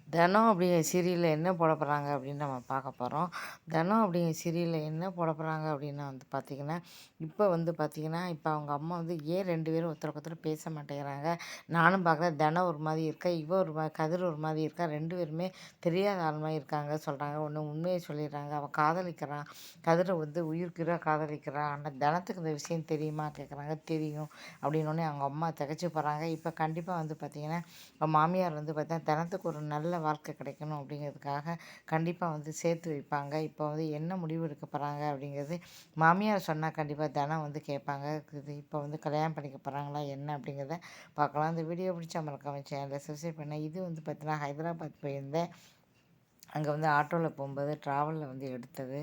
தினம் அப்படிங்கிற சீரியலில் என்ன போட போகிறாங்க அப்படின்னு நம்ம பார்க்க போகிறோம். தினம் அப்படிங்கிற சீரியலில் என்ன போட போகிறாங்க அப்படின்னா வந்து பார்த்திங்கன்னா, இப்போ வந்து பார்த்திங்கன்னா, இப்போ அவங்க அம்மா வந்து ஏன் 2 பேரும் ஒருத்தருக்கு ஒருத்தர் பேச மாட்டேங்கிறாங்க. நானும் பார்க்குறேன், தினம் ஒரு மாதிரி இருக்கா, இவ ஒரு கதிர் ஒரு மாதிரி இருக்கா. 2 பேருமே தெரியாத ஆள் மாதிரி இருக்காங்க சொல்கிறாங்க. ஒன்று உண்மையை சொல்லிடுறாங்க. அவள் காதலிக்கிறான், கதிரை வந்து உயிருக்குயிராக காதலிக்கிறான். ஆனால் தினத்துக்கு இந்த விஷயம் தெரியுமா கேட்குறாங்க. தெரியும் அப்படின்னோடனே அவங்க அம்மா திகச்சு போகிறாங்க. இப்போ கண்டிப்பாக வந்து பார்த்திங்கன்னா, மாமியார் வந்து பார்த்தா தினத்துக்கு ஒரு நல்ல வாழ்க்கை கிடைக்கணும் அப்படிங்கிறதுக்காக கண்டிப்பாக வந்து சேர்த்து வைப்பாங்க. இப்போ வந்து என்ன முடிவு எடுக்க போகிறாங்க அப்படிங்கிறது மாமியார் சொன்னால் கண்டிப்பாக தினம் வந்து கேட்பாங்க. இது இப்போ வந்து கல்யாணம் பண்ணிக்க போகிறாங்களா என்ன அப்படிங்கிறத பார்க்கலாம். இந்த வீடியோ பிடிச்சா மறக்காம சேனலை சப்ஸ்கிரைப் பண்ணேன். இது வந்து பார்த்தீங்கன்னா ஹைதராபாத் போயிருந்தேன். அங்கே வந்து ஆட்டோவில் போகும்போது ட்ராவலில் வந்து எடுத்தது.